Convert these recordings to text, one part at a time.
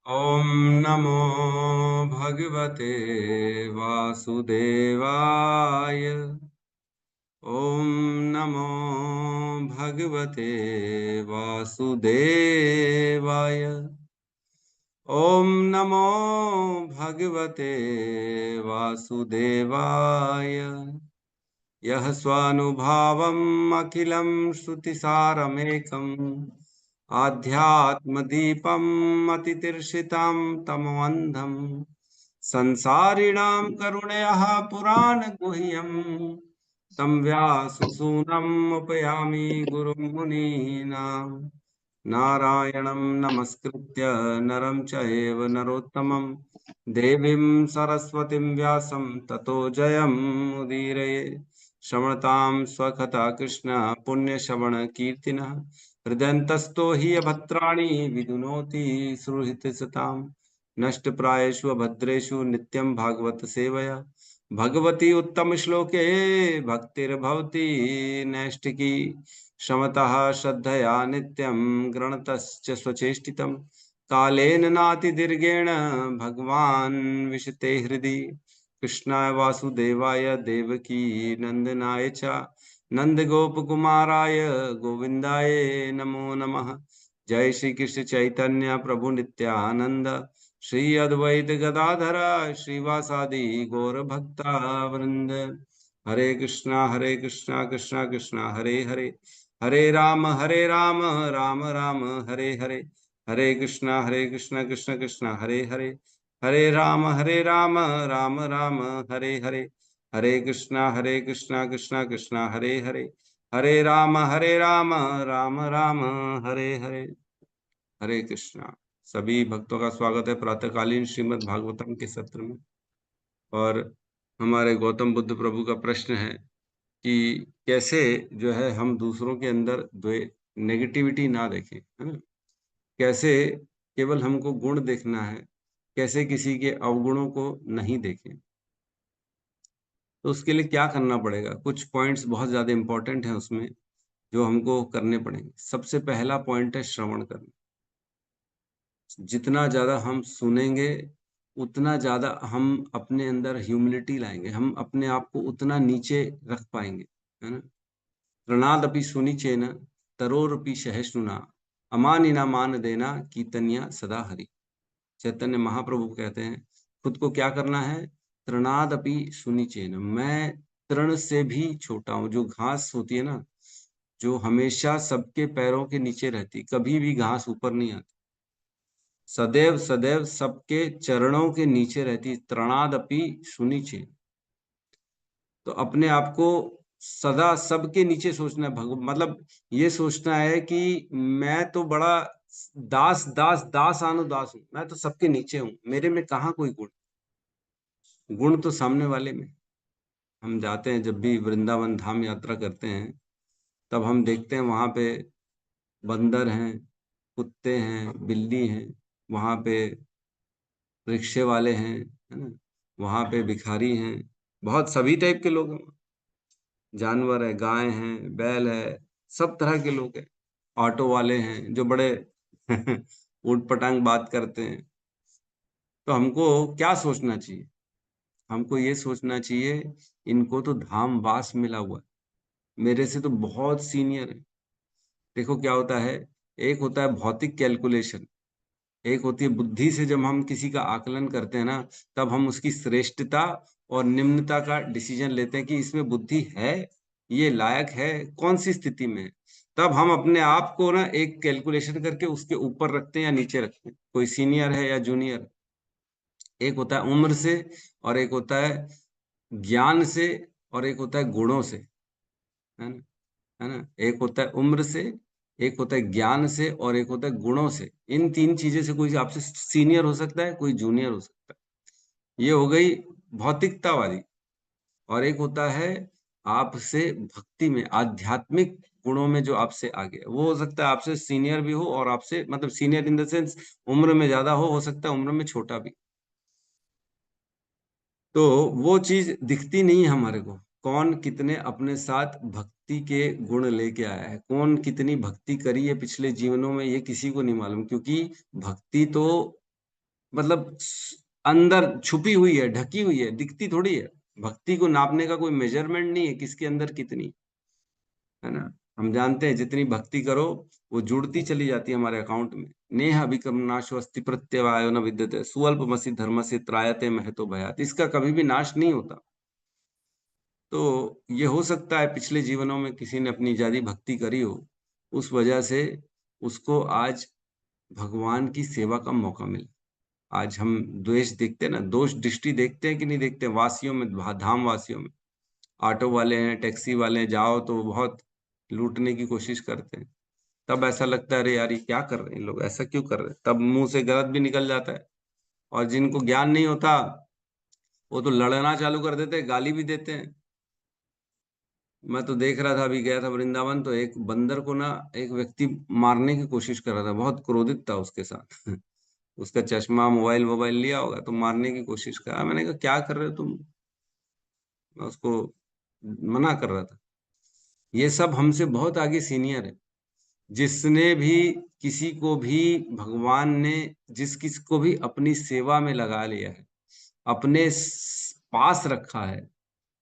ॐ नमो भगवते वासुदेवाय। ॐ नमो भगवते वासुदेवाय। ॐ नमो भगवते वासुदेवाय। यः स्वानुभावम् अखिलं श्रुतिसारमेकम् आध्यात्मदीपम् अतितीर्षितां तमोऽन्धम् संसारिणां करुणयः पुराणगुह्यम् तं व्याससूनम् उपयामि गुरुं मुनीनाम्। नारायणं नमस्कृत्य नरं चैव नरोत्तमं देवीं सरस्वतीं व्यासं ततो जयमुदीरये। श्रवणतां स्वकथा कृष्ण पुण्यश्रवण कीर्तिनः हृदयन्तस्तो हि भद्राणि विदुनोति सुहृतसतां नष्टप्रायेषु भद्रेषु नित्यं भागवत सेवया भगवती उत्तम श्लोके भक्तिर्भवति नैष्टिकी शमतः श्रद्धया नित्यं गृणतश्च स्वचेष्टितं कालेन नातिदीर्घेण भगवान् विशते हृदि कृष्णाय वासुदेवाय देवकी नंदनाय च नंदगोपकुमाराय गोविंदाय नमो नमः। जय श्री कृष्ण चैतन्य प्रभु नित्यानंद श्री अद्वैत गदाधर श्रीवासादि गौर भक्ता वृंद। हरे कृष्णा कृष्णा कृष्णा हरे हरे, हरे राम राम राम हरे हरे। हरे कृष्णा कृष्ण कृष्ण हरे हरे, हरे राम राम राम हरे हरे। हरे कृष्णा कृष्ण कृष्ण हरे हरे, हरे राम राम राम हरे हरे। हरे कृष्णा। सभी भक्तों का स्वागत है प्रातःकालीन श्रीमद् भागवतम के सत्र में। और हमारे गौतम बुद्ध प्रभु का प्रश्न है कि कैसे जो है हम दूसरों के अंदर नेगेटिविटी ना देखें, है ना। कैसे केवल हमको गुण देखना है, कैसे किसी के अवगुणों को नहीं देखें। तो उसके लिए क्या करना पड़ेगा, कुछ पॉइंट्स बहुत ज्यादा इंपॉर्टेंट हैं उसमें जो हमको करने पड़ेंगे। सबसे पहला पॉइंट है श्रवण करना। जितना ज्यादा हम सुनेंगे उतना ज्यादा हम अपने अंदर ह्यूमिलिटी लाएंगे, हम अपने आप को उतना नीचे रख पाएंगे, है ना। प्रणादपि सुनिचेन तरोरपि सहिष्णुना अमानिना मान देना कीर्तन्या सदा हरि। चैतन्य महाप्रभु कहते हैं खुद को क्या करना है। तृणादपि सुनिचेन, मैं तृण से भी छोटा हूं। जो घास होती है ना, जो हमेशा सबके पैरों के नीचे रहती, कभी भी घास ऊपर नहीं आती, सदैव सदैव सबके चरणों के नीचे रहती। तृणादपि सुनिचेन, तो अपने आप को सदा सबके नीचे सोचना है। मतलब ये सोचना है कि मैं तो बड़ा दास दास दास आनु दास हूं, मैं तो सबके नीचे हूं, मेरे में कहाँ कोई गुण। गुण तो सामने वाले में। हम जाते हैं, जब भी वृंदावन धाम यात्रा करते हैं, तब हम देखते हैं वहां पे बंदर हैं, कुत्ते हैं, बिल्ली हैं, वहां पे रिक्शे वाले हैं, है ना, वहां पे भिखारी हैं, बहुत सभी टाइप के लोग हैं। जानवर है, गाय हैं, बैल है, सब तरह के लोग हैं। ऑटो वाले हैं जो बड़े ऊट पटांग बात करते हैं। तो हमको क्या सोचना चाहिए, हमको ये सोचना चाहिए इनको तो धाम वास मिला हुआ है, मेरे से तो बहुत सीनियर है। देखो क्या होता है, एक होता है भौतिक कैलकुलेशन, एक होती है बुद्धि से। जब हम किसी का आकलन करते हैं ना, तब हम उसकी श्रेष्ठता और निम्नता का डिसीजन लेते हैं कि इसमें बुद्धि है, ये लायक है, कौन सी स्थिति में है। तब हम अपने आप को ना एक कैलकुलेशन करके उसके ऊपर रखते हैं या नीचे रखते हैं, कोई सीनियर है या जूनियर। एक होता है उम्र से, और एक होता है ज्ञान से, और एक होता है गुणों से, है ना। है ना, एक होता है उम्र से, एक होता है ज्ञान से, और एक होता है गुणों से। इन तीन चीजें से कोई आपसे सीनियर हो सकता है, कोई जूनियर हो सकता है। ये हो गई भौतिकतावादी। और एक होता है आपसे भक्ति में, आध्यात्मिक गुणों में जो आपसे आगे है। वो हो सकता है आपसे सीनियर भी हो, और आपसे मतलब सीनियर इन द सेंस उम्र में ज्यादा हो सकता है उम्र में छोटा भी। तो वो चीज दिखती नहीं है हमारे को, कौन कितने अपने साथ भक्ति के गुण लेके आया है, कौन कितनी भक्ति करी है पिछले जीवनों में, ये किसी को नहीं मालूम। क्योंकि भक्ति तो मतलब अंदर छुपी हुई है, ढकी हुई है, दिखती थोड़ी है। भक्ति को नापने का कोई मेजरमेंट नहीं है किसके अंदर कितनी, है ना। हम जानते हैं जितनी भक्ति करो वो जुड़ती चली जाती है हमारे अकाउंट में। नेह अभिक्रम नाशो अस्ति प्रत्यवायो न विद्यते स्वल्पमसि धर्मस्य त्रायते महतो भयात्, इसका कभी भी नाश नहीं होता। तो ये हो सकता है पिछले जीवनों में किसी ने अपनी ज्यादा भक्ति करी हो, उस वजह से उसको आज भगवान की सेवा का मौका मिला। आज हम द्वेष देखते हैं ना, दोष दृष्टि देखते हैं कि नहीं देखते हैं? वासियों में, धाम वासियों में, ऑटो वाले हैं, टैक्सी वाले हैं, जाओ तो बहुत लूटने की कोशिश करते हैं। तब ऐसा लगता है अरे यार ये क्या कर रहे हैं लोग, ऐसा क्यों कर रहे हैं? तब मुंह से गलत भी निकल जाता है। और जिनको ज्ञान नहीं होता वो तो लड़ना चालू कर देते हैं, गाली भी देते हैं। मैं तो देख रहा था, अभी गया था वृंदावन, तो एक बंदर को ना एक व्यक्ति मारने की कोशिश कर रहा था, बहुत क्रोधित था उसके साथ। उसका चश्मा मोबाइल मोबाइल लिया होगा तो मारने की कोशिश करा। मैंने कहा क्या कर रहे हो तुम, मैं उसको मना कर रहा था। ये सब हमसे बहुत आगे सीनियर है। जिसने भी किसी को भी भगवान ने, जिस किसी को भी अपनी सेवा में लगा लिया है, अपने पास रखा है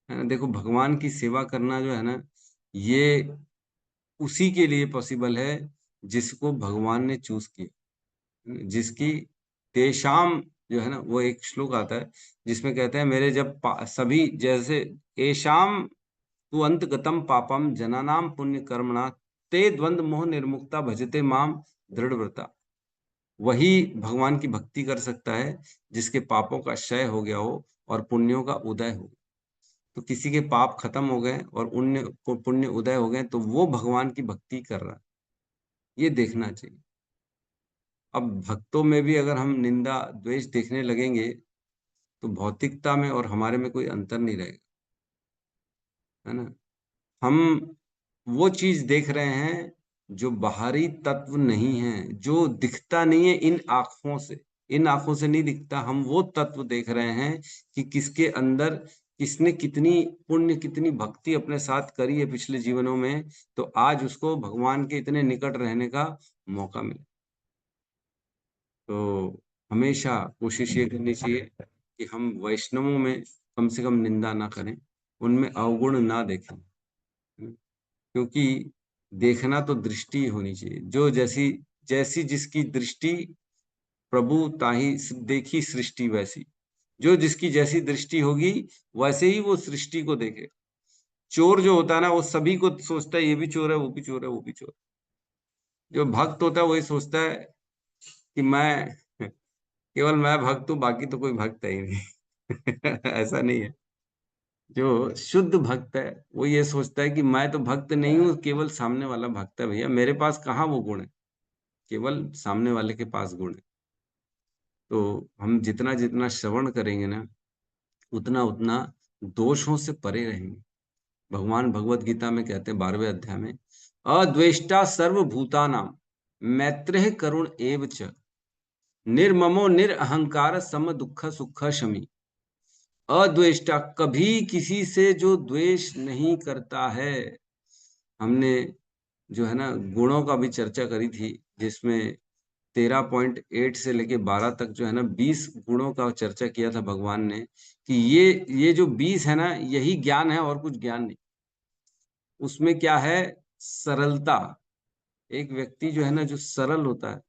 ना। देखो भगवान की सेवा करना जो है ना, ये उसी के लिए पॉसिबल है जिसको भगवान ने चूज किया, जिसकी तेषाम, जो है ना, वो एक श्लोक आता है जिसमें कहते हैं मेरे जब सभी जैसे एशाम तु अंत गतम पापम जनानाम पुण्य कर्मणा ते द्वंद मोह निर्मुक्ता भजते माम दृढ़ व्रता। वही भगवान की भक्ति कर सकता है जिसके पापों का क्षय हो गया हो और पुण्यों का उदय हो। तो किसी के पाप खत्म हो गए और पुण्य पुण्य उदय हो गए तो वो भगवान की भक्ति कर रहा है, ये देखना चाहिए। अब भक्तों में भी अगर हम निंदा द्वेष देखने लगेंगे तो भौतिकता में और हमारे में कोई अंतर नहीं रहेगा, है ना। हम वो चीज देख रहे हैं जो बाहरी तत्व नहीं है, जो दिखता नहीं है इन आंखों से, इन आंखों से नहीं दिखता। हम वो तत्व देख रहे हैं कि किसके अंदर किसने कितनी पुण्य कितनी भक्ति अपने साथ करी है पिछले जीवनों में, तो आज उसको भगवान के इतने निकट रहने का मौका मिला। तो हमेशा कोशिश ये करनी चाहिए कि हम वैष्णवों में कम से कम निंदा ना करें, उनमें अवगुण ना देखें, क्योंकि देखना तो दृष्टि होनी चाहिए। जो जैसी जैसी जिसकी दृष्टि, प्रभु ताही देखी सृष्टि वैसी। जो जिसकी जैसी दृष्टि होगी वैसे ही वो सृष्टि को देखे। चोर जो होता है ना वो सभी को सोचता है ये भी चोर है, वो भी चोर है, वो भी चोर है। जो भक्त होता है वही सोचता है कि मैं, केवल मैं भक्त हूँ, बाकी तो कोई भक्त है ही नहीं। ऐसा नहीं है। जो शुद्ध भक्त है वो ये सोचता है कि मैं तो भक्त नहीं हूँ, केवल सामने वाला भक्त है। भैया मेरे पास कहाँ वो गुण है, केवल सामने वाले के पास गुण है। तो हम जितना जितना श्रवण करेंगे ना, उतना उतना दोषों से परे रहेंगे। भगवान भगवत गीता में कहते हैं 12वें अध्याय में, अद्वेष्टा सर्वभूतानां मैत्रेह करुण एव च निर्ममो निरअहंकार सम दुख सुख शमी। अद्वेष्टा, कभी किसी से जो द्वेष नहीं करता है। हमने जो है ना गुणों का भी चर्चा करी थी, जिसमें 13.8 से लेके 12 तक जो है ना 20 गुणों का चर्चा किया था भगवान ने, कि ये जो 20 है ना यही ज्ञान है और कुछ ज्ञान नहीं। उसमें क्या है? सरलता। एक व्यक्ति जो है ना जो सरल होता है,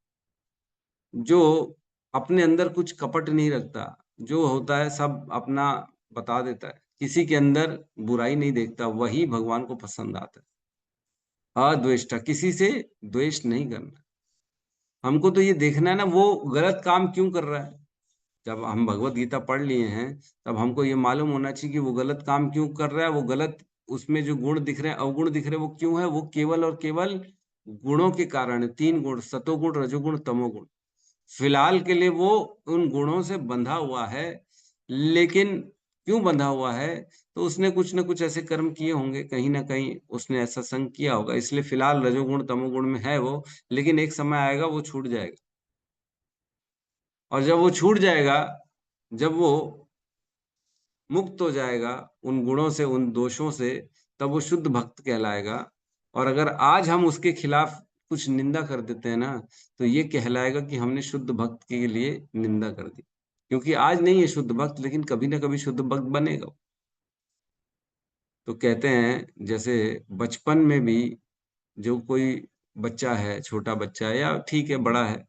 जो अपने अंदर कुछ कपट नहीं रखता, जो होता है सब अपना बता देता है, किसी के अंदर बुराई नहीं देखता, वही भगवान को पसंद आता है। अद्वेष्टा, किसी से द्वेष नहीं करना। हमको तो ये देखना है ना वो गलत काम क्यों कर रहा है। जब हम भगवत गीता पढ़ लिए हैं तब हमको ये मालूम होना चाहिए कि वो गलत काम क्यों कर रहा है, वो गलत, उसमें जो गुण दिख रहे हैं, अवगुण दिख रहे हैं, वो क्यों है? वो केवल और केवल गुणों के कारण है। 3 गुण, सतोगुण रजोगुण तमोगुण। फिलहाल के लिए वो उन गुणों से बंधा हुआ है। लेकिन क्यों बंधा हुआ है? तो उसने कुछ न कुछ ऐसे कर्म किए होंगे, कहीं ना कहीं उसने ऐसा संग किया होगा, इसलिए फिलहाल रजोगुण तमोगुण में है वो। लेकिन एक समय आएगा वो छूट जाएगा। और जब वो छूट जाएगा, जब वो मुक्त हो जाएगा उन गुणों से, उन दोषों से, तब वो शुद्ध भक्त कहलाएगा। और अगर आज हम उसके खिलाफ कुछ निंदा कर देते हैं ना, तो ये कहलाएगा कि हमने शुद्ध भक्त के लिए निंदा कर दी। क्योंकि आज नहीं है शुद्ध भक्त, लेकिन कभी ना कभी शुद्ध भक्त बनेगा। तो कहते हैं जैसे बचपन में भी जो कोई बच्चा है, छोटा बच्चा है या ठीक है बड़ा है,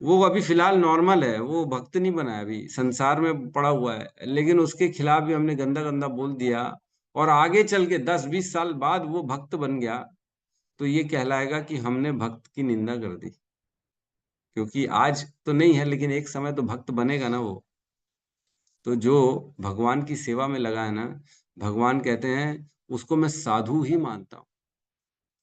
वो अभी फिलहाल नॉर्मल है, वो भक्त नहीं बना है, अभी संसार में पड़ा हुआ है, लेकिन उसके खिलाफ भी हमने गंदा गंदा बोल दिया और आगे चल के 10-20 साल बाद वो भक्त बन गया, तो ये कहलाएगा कि हमने भक्त की निंदा कर दी। क्योंकि आज तो नहीं है, लेकिन एक समय तो भक्त बनेगा ना वो। तो जो भगवान की सेवा में लगा है ना, भगवान कहते हैं उसको मैं साधु ही मानता हूँ,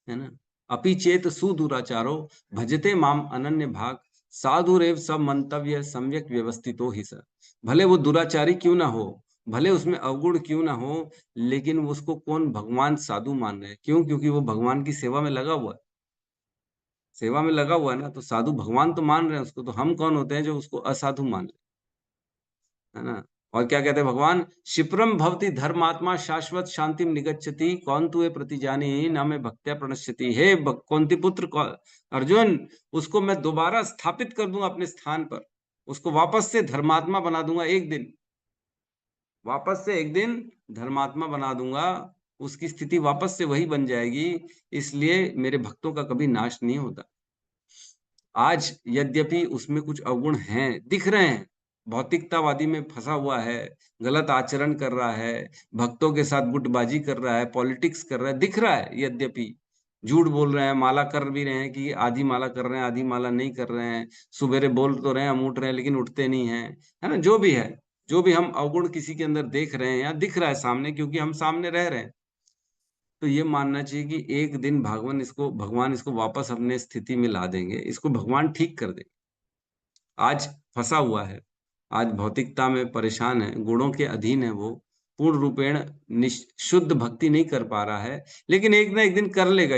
है ना। अपि चेत सुदुराचारो भजते माम अनन्य भाग, साधुरेव सब मंतव्य सम्यक व्यवस्थितो ही स। भले वो दुराचारी क्यों ना हो, भले उसमें अवगुण क्यों ना हो, लेकिन उसको कौन भगवान साधु मान रहे हैं? क्यों? क्योंकि वो भगवान की सेवा में लगा हुआ है। सेवा में लगा हुआ है ना, तो साधु भगवान तो मान रहे हैं उसको, तो हम कौन होते हैं जो उसको असाधु मान ले, है ना। और क्या कहते हैं भगवान? क्षिप्रम भवति धर्मात्मा शाश्वत शांतिम निगच्छति कौन तुए प्रतिजानी न में भक्त्या प्रणश्यति। हे कौंती पुत्र अर्जुन, उसको मैं दोबारा स्थापित कर दूंगा अपने स्थान पर, उसको वापस से धर्मात्मा बना दूंगा एक दिन, वापस से एक दिन धर्मात्मा बना दूंगा, उसकी स्थिति वापस से वही बन जाएगी। इसलिए मेरे भक्तों का कभी नाश नहीं होता। आज यद्यपि उसमें कुछ अवगुण हैं, दिख रहे हैं, भौतिकतावादी में फंसा हुआ है, गलत आचरण कर रहा है, भक्तों के साथ गुटबाजी कर रहा है, पॉलिटिक्स कर रहा है, दिख रहा है। यद्यपि झूठ बोल रहे हैं, माला कर भी रहे हैं कि आधी माला कर रहे हैं, आधी माला नहीं कर रहे हैं, सुबेरे बोल तो रहे हैं हम उठ रहे हैं, लेकिन उठते नहीं हैं, है ना। जो भी है, जो भी हम अवगुण किसी के अंदर देख रहे हैं या दिख रहा है सामने, क्योंकि हम सामने रह रहे हैं, तो ये मानना चाहिए कि एक दिन भगवान इसको वापस अपने स्थिति में ला देंगे, इसको भगवान ठीक कर देंगे। आज फंसा हुआ है, आज भौतिकता में परेशान है, गुणों के अधीन है, वो पूर्ण रूपेण शुद्ध भक्ति नहीं कर पा रहा है, लेकिन एक ना एक दिन कर लेगा,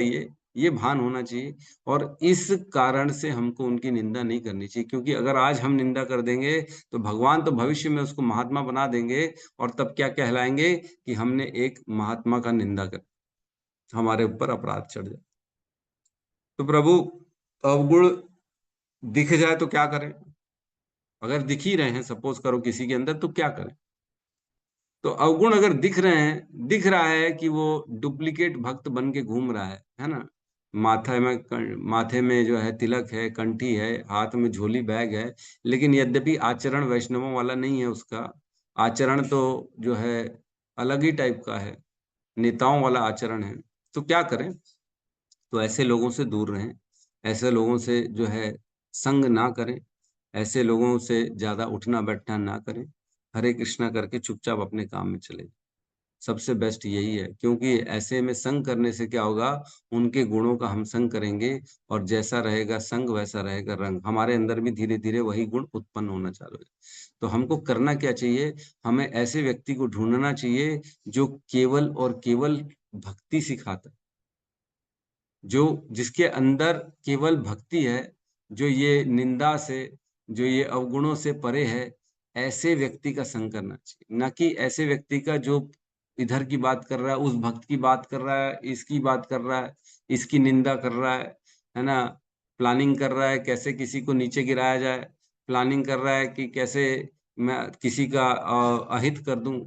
ये भान होना चाहिए। और इस कारण से हमको उनकी निंदा नहीं करनी चाहिए, क्योंकि अगर आज हम निंदा कर देंगे तो भगवान तो भविष्य में उसको महात्मा बना देंगे, और तब क्या कहलाएंगे कि हमने एक महात्मा का निंदा कर, हमारे ऊपर अपराध चढ़ जाए। तो प्रभु, अवगुण दिख जाए तो क्या करें? अगर दिख ही रहे हैं, सपोज करो किसी के अंदर, तो क्या करें? तो अवगुण अगर दिख रहे हैं, दिख रहा है कि वो डुप्लीकेट भक्त बन के घूम रहा है ना। माथे में जो है तिलक है, कंठी है, हाथ में झोली बैग है, लेकिन यद्यपि आचरण वैष्णवों वाला नहीं है उसका, आचरण तो जो है अलग ही टाइप का है, नेताओं वाला आचरण है। तो क्या करें? तो ऐसे लोगों से दूर रहें, ऐसे लोगों से जो है संग ना करें, ऐसे लोगों से ज्यादा उठना बैठना ना करें, हरे कृष्णा करके चुपचाप अपने काम में चले। सबसे बेस्ट यही है, क्योंकि ऐसे में संग करने से क्या होगा, उनके गुणों का हम संग करेंगे, और जैसा रहेगा संग वैसा रहेगा रंग, हमारे अंदर भी धीरे धीरे वही गुण उत्पन्न होना चालू है। तो हमको करना क्या चाहिए? हमें ऐसे व्यक्ति को ढूंढना चाहिए जो केवल और केवल भक्ति सिखाता है, जो जिसके अंदर केवल भक्ति है, जो ये निंदा से, जो ये अवगुणों से परे है, ऐसे व्यक्ति का संग करना चाहिए। ना कि ऐसे व्यक्ति का जो इधर की बात कर रहा है, उस भक्त की बात कर रहा है, इसकी बात कर रहा है, इसकी निंदा कर रहा है ना। प्लानिंग कर रहा है कैसे किसी को नीचे गिराया जाए, प्लानिंग कर रहा है कि कैसे मैं किसी का अहित कर दूं।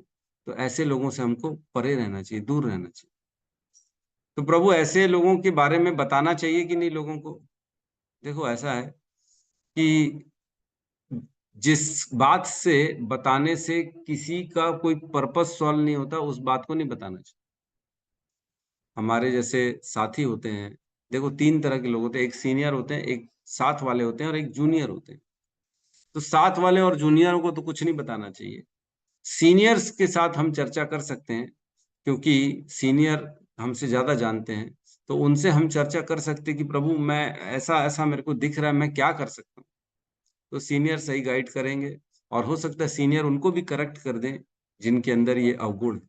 तो ऐसे लोगों से हमको परे रहना चाहिए, दूर रहना चाहिए। तो प्रभु, ऐसे लोगों के बारे में बताना चाहिए कि नहीं लोगों को? देखो ऐसा है कि जिस बात से बताने से किसी का कोई पर्पस सॉल्व नहीं होता, उस बात को नहीं बताना चाहिए। हमारे जैसे साथी होते हैं, देखो 3 तरह के लोग होते हैं, एक सीनियर होते हैं, एक साथ वाले होते हैं, और एक जूनियर होते हैं। तो साथ वाले और जूनियरों को तो कुछ नहीं बताना चाहिए। सीनियर्स के साथ हम चर्चा कर सकते हैं, क्योंकि सीनियर हमसे ज्यादा जानते हैं, तो उनसे हम चर्चा कर सकते हैं कि प्रभु, मैं ऐसा ऐसा मेरे को दिख रहा है, मैं क्या कर सकता हूँ। तो सीनियर सही गाइड करेंगे, और हो सकता है सीनियर उनको भी करेक्ट कर दें जिनके अंदर ये अवगुण है।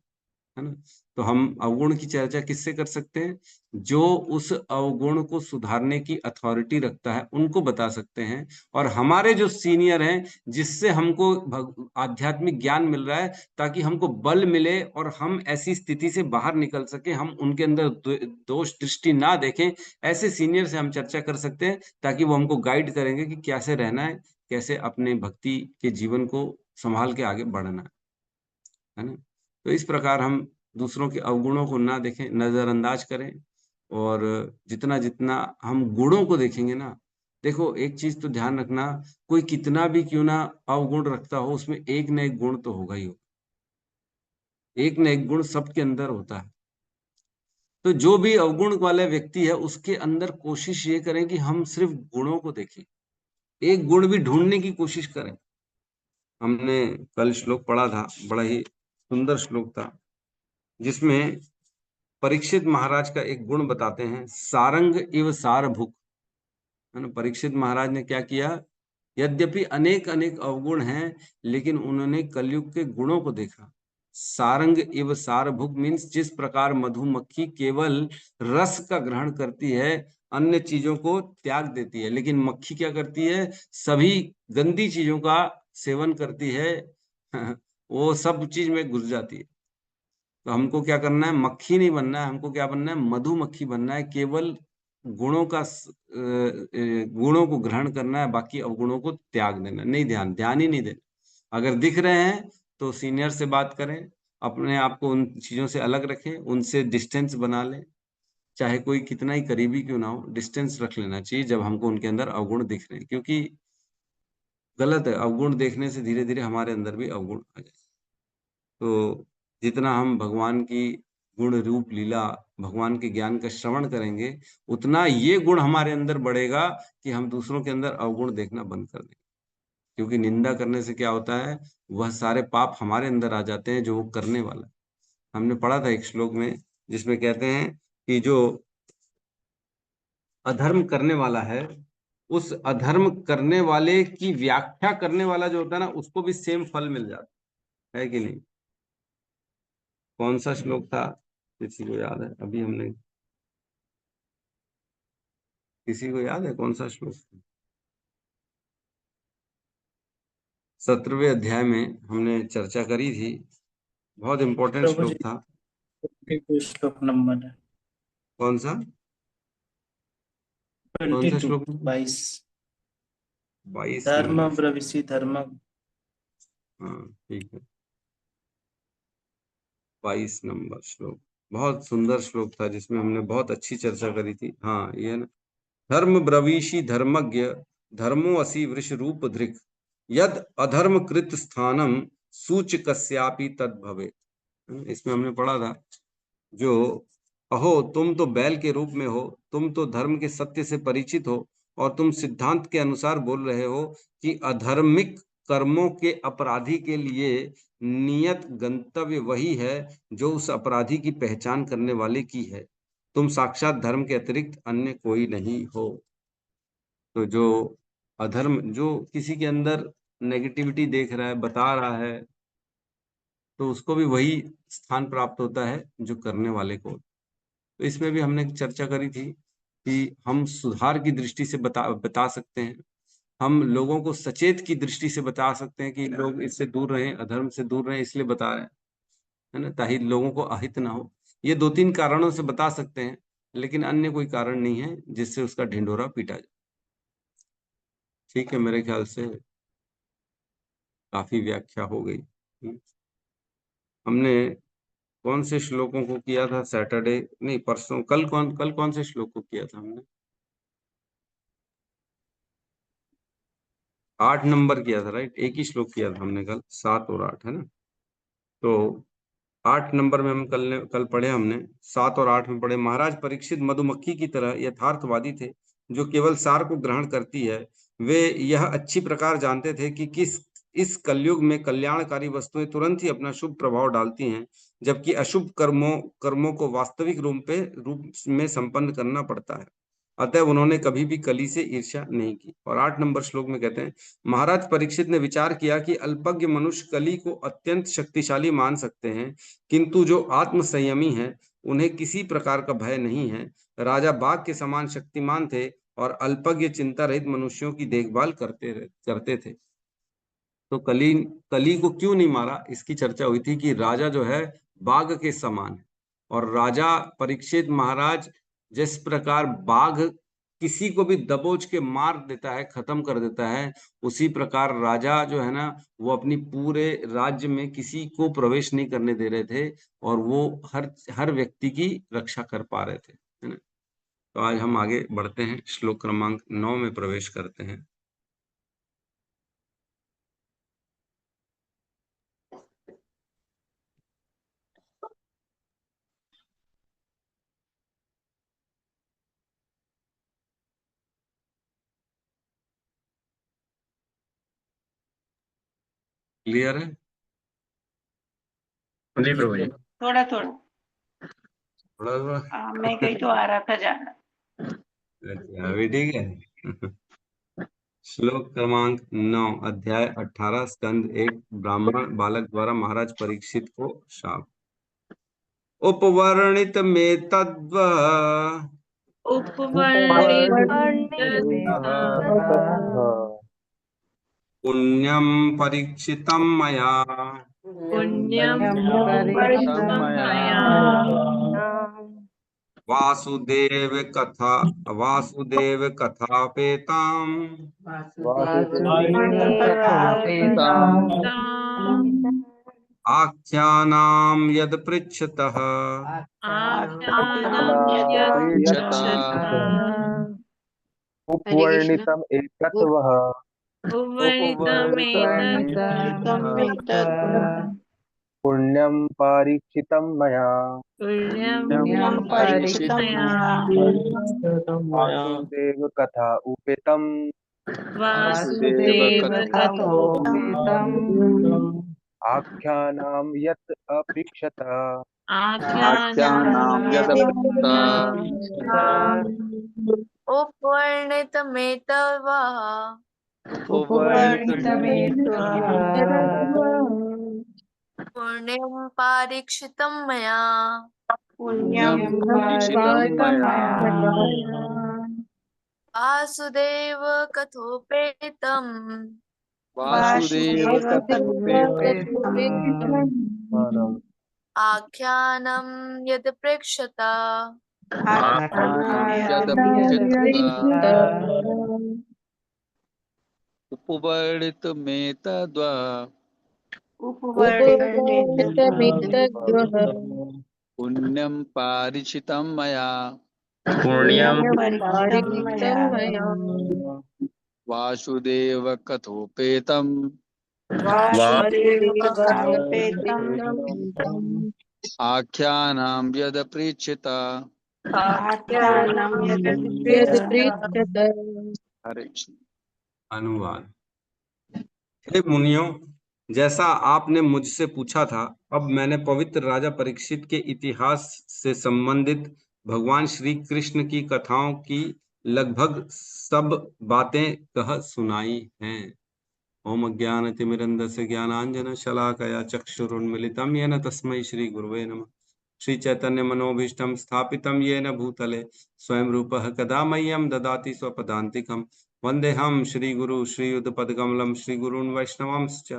है ना। तो हम अवगुण की चर्चा किससे कर सकते हैं? जो उस अवगुण को सुधारने की अथॉरिटी रखता है उनको बता सकते हैं। और हमारे जो सीनियर हैं, जिससे हमको आध्यात्मिक ज्ञान मिल रहा है, ताकि हमको बल मिले और हम ऐसी स्थिति से बाहर निकल सके, हम उनके अंदर दोष दृष्टि ना देखें, ऐसे सीनियर से हम चर्चा कर सकते हैं, ताकि वो हमको गाइड करेंगे कि कैसे रहना है, कैसे अपने भक्ति के जीवन को संभाल के आगे बढ़ना है ना। तो इस प्रकार हम दूसरों के अवगुणों को ना देखें, नजरअंदाज करें, और जितना जितना हम गुणों को देखेंगे ना, देखो एक चीज तो ध्यान रखना, कोई कितना भी क्यों ना अवगुण रखता हो, उसमें एक न एक गुण तो होगा ही होगा। एक न एक गुण सबके अंदर होता है। तो जो भी अवगुण वाला व्यक्ति है, उसके अंदर कोशिश ये करें कि हम सिर्फ गुणों को देखें, एक गुण भी ढूंढने की कोशिश करें। हमने कल श्लोक पढ़ा था, बड़ा ही सुंदर श्लोक था, जिसमें परीक्षित महाराज का एक गुण बताते हैं, सारंग इव सारभुक, है ना। परीक्षित महाराज ने क्या किया? यद्यपि अनेक अनेक अवगुण हैं, लेकिन उन्होंने कलयुग के गुणों को देखा। सारंग इव सारभुक मीन्स, जिस प्रकार मधुमक्खी केवल रस का ग्रहण करती है, अन्य चीजों को त्याग देती है, लेकिन मक्खी क्या करती है? सभी गंदी चीजों का सेवन करती है। वो सब चीज में घुस जाती है। तो हमको क्या करना है? मक्खी नहीं बनना है, हमको क्या बनना है? मधुमक्खी बनना है। केवल गुणों का गुणों को ग्रहण करना है, बाकी अवगुणों को त्याग देना, नहीं, ध्यान ही नहीं देना। अगर दिख रहे हैं तो सीनियर से बात करें, अपने आप को उन चीजों से अलग रखें, उनसे डिस्टेंस बना लें। चाहे कोई कितना ही करीबी क्यों ना हो, डिस्टेंस रख लेना चाहिए जब हमको उनके अंदर अवगुण दिख रहे हैं, क्योंकि गलत है, अवगुण देखने से धीरे धीरे हमारे अंदर भी अवगुण आ जाए। तो जितना हम भगवान की गुण रूप लीला, भगवान के ज्ञान का श्रवण करेंगे, उतना ये गुण हमारे अंदर बढ़ेगा कि हम दूसरों के अंदर अवगुण देखना बंद कर देंगे। क्योंकि निंदा करने से क्या होता है? वह सारे पाप हमारे अंदर आ जाते हैं जो वो करने वाला है। हमने पढ़ा था एक श्लोक में, जिसमें कहते हैं कि जो अधर्म करने वाला है, उस अधर्म करने वाले की व्याख्या करने वाला जो होता है ना, उसको भी सेम फल मिल जाता है कि नहीं? कौन सा श्लोक था? किसी को याद है? अभी हमने, किसी को याद है कौन सा श्लोक था? 17वें अध्याय में हमने चर्चा करी थी, बहुत इंपॉर्टेंट प्रभु जी, श्लोक था। श्लोक नंबर है कौन सा? कौन सा 22, श्लोक? 22। 22 धर्म नंबर। ब्रवीसि धर्म। हाँ ठीक है, 22 नंबर श्लोक बहुत सुंदर श्लोक था, जिसमें हमने बहुत अच्छी चर्चा करी थी। हाँ ये ना, धर्म ब्रवीषि धर्मज्ञ, धर्मो असि वृष रूप धृक, यद अधर्म कृत स्थानम सूच कस्यापि तद भवेत्। इसमें हमने पढ़ा था, जो अहो तुम तो बैल के रूप में हो, तुम तो धर्म के सत्य से परिचित हो, और तुम सिद्धांत के अनुसार बोल रहे हो कि अधर्मिक कर्मों के अपराधी के लिए नियत गंतव्य वही है जो उस अपराधी की पहचान करने वाले की है। तुम साक्षात धर्म के अतिरिक्त अन्य कोई नहीं हो। तो जो अधर्म, जो किसी के अंदर नेगेटिविटी देख रहा है, बता रहा है, तो उसको भी वही स्थान प्राप्त होता है जो करने वाले को। तो इसमें भी हमने चर्चा करी थी कि हम सुधार की दृष्टि से बता सकते हैं, हम लोगों को सचेत की दृष्टि से बता सकते हैं कि लोग इससे दूर रहें, अधर्म से दूर रहें, इसलिए बता रहे हैं, है ना, ताकि लोगों को अहित ना हो। ये दो तीन कारणों से बता सकते हैं, लेकिन अन्य कोई कारण नहीं है जिससे उसका ढिंढोरा पीटा जाए। ठीक है, मेरे ख्याल से काफी व्याख्या हो गई। हमने कौन से श्लोकों को किया था सैटरडे, नहीं परसों, कल कौन से श्लोक को किया था हमने? 8 नंबर किया था, राइट। एक ही श्लोक किया था हमने कल, 7 और 8, है ना। तो 8 नंबर में हम कल पढ़े हमने, 7 और 8 में पढ़े, महाराज परीक्षित मधुमक्खी की तरह यथार्थवादी थे, जो केवल सार को ग्रहण करती है। वे यह अच्छी प्रकार जानते थे कि किस इस कलयुग में कल्याणकारी वस्तुएं तुरंत ही अपना शुभ प्रभाव डालती हैं, जबकि अशुभ कर्मों कर्मों को वास्तविक रूप में संपन्न करना पड़ता है। अतः उन्होंने कभी भी कली से ईर्ष्या नहीं की। और 8 नंबर श्लोक में कहते हैं, महाराज परीक्षित ने विचार किया कि अल्पज्ञ मनुष्य कली को अत्यंत शक्तिशाली मान सकते हैं, किंतु जो आत्म संयमी है उन्हें किसी प्रकार का भय नहीं है। राजा बाघ के समान शक्तिमान थे और अल्पज्ञ चिंता रहित मनुष्यों की देखभाल करते थे। तो कली कली को क्यों नहीं मारा, इसकी चर्चा हुई थी कि राजा जो है बाघ के समान है। और राजा परीक्षित महाराज जिस प्रकार बाघ किसी को भी दबोच के मार देता है, खत्म कर देता है, उसी प्रकार राजा जो है ना वो अपनी पूरे राज्य में किसी को प्रवेश नहीं करने दे रहे थे और वो हर हर व्यक्ति की रक्षा कर पा रहे थे, है ना। तो आज हम आगे बढ़ते हैं, श्लोक क्रमांक 9 में प्रवेश करते हैं। क्लियर है? जी प्रभु जी। थोड़ा थोड़ा थोड़ा मैं कहीं तो आ रहा था जाना। अच्छा, अभी ठीक है। श्लोक क्रमांक 9, अध्याय 18, स्कंद 1, ब्राह्मण बालक द्वारा महाराज परीक्षित को शाप। उपवर्णित में तद्व पुण्यम परीक्षितम मया वासुदेव कथापेताम आख्यानाम यद पृच्छतः उपवर्णितम एकत्वः पुण्यम परीक्षितं मया वासुदेव कथा उपेतम आख्यानां यत् अपृच्छत पुण्यं परीक्षितं मया वासुदेव कथोपेतम् आख्यानं यद् प्रेक्षता उपवर्णितमेतद्वा पुण्यं पारिचितं मया वासुदेव कथोपेतम् आख्यानां यद् पृच्छता। हरे कृष्ण। अनुवाद। हे मुनियों, जैसा आपने मुझसे पूछा था, अब मैंने पवित्र राजा परीक्षित के इतिहास से संबंधित भगवान श्री कृष्ण की कथाओं की लगभग सब बातें कह सुनाई हैं। ओम अज्ञानतिमिरन्धस्य ज्ञानाञ्जन शलाकया चक्षुरुन्मिलितं येन तस्मै श्री गुरुवे नमः। श्री चैतन्य मनोभीष्टं स्थापितं येन भूतले स्वयं रूपः कदा मह्यं ददाति स्वपदान्तिकम्। वन्देऽहं श्रीगुरु श्रीयुतपदकमलं श्रीगुरून् वैष्णवांश्च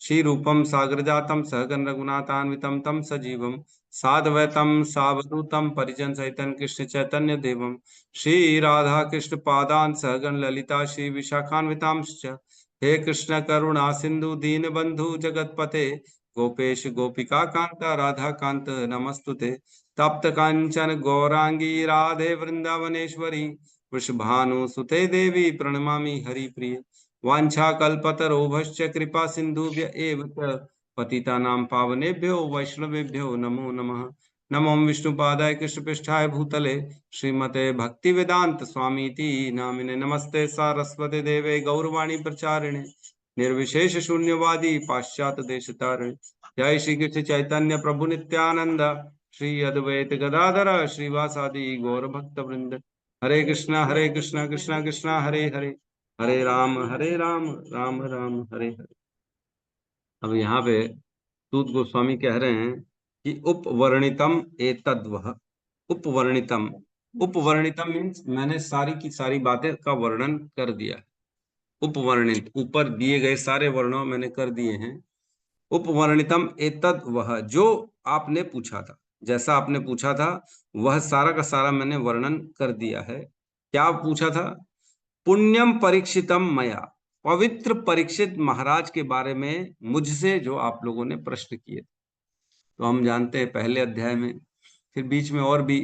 श्रीरूपं सागरजातं सहगण रघुनाथान्वितं तं सजीवं साद्वैतं सावधूतं परिजन सहितं कृष्ण चैतन्य देवं श्री राधा कृष्ण पादान् सहगण ललिता श्री विशाखान्वितांश्च। हे कृष्ण करुणा सिंधु दीन बंधु जगतपते गोपेश गोपिका कांता राधा कांत नमस्तुते। तप्त कांचन गौरांगी राधे वृंदावनेश्वरी वृषभानुसुते देवी प्रणमामि हरिप्रिय। वाञ्छाकल्पतरोभश्च कृपा सिन्धुभ्य एव च पतितानां पावनेभ्यो वैष्णवेभ्यो नमो नमः। नमो विष्णुपादाय कृष्णपृष्ठाय भूतले श्रीमते भक्तिवेदांत स्वामीति नामिने। नमस्ते सारस्वती देवे गौरवाणी प्रचारिणे निर्विशेष शून्यवादी पाश्चात देश तारिणे। जय श्री कृष्ण चैतन्य प्रभु नित्यानंद श्री अद्वैत गदाधर श्रीवासादि गौर भक्त वृंद। हरे कृष्णा कृष्णा कृष्णा हरे हरे, हरे राम राम राम हरे हरे। अब यहाँ पे सूत गोस्वामी कह रहे हैं कि उपवर्णितम एतद्वह। उपवर्णितम, उपवर्णितम मीन्स मैंने सारी की सारी बातें का वर्णन कर दिया। उपवर्णित, ऊपर दिए गए सारे वर्णों मैंने कर दिए हैं। उपवर्णितम एतद् वह, जो आपने पूछा था, जैसा आपने पूछा था वह सारा का सारा मैंने वर्णन कर दिया है। क्या पूछा था? पुण्यम परीक्षितम मया, पवित्र परीक्षित महाराज के बारे में मुझसे जो आप लोगों ने प्रश्न किए। तो हम जानते हैं पहले अध्याय में, फिर बीच में और भी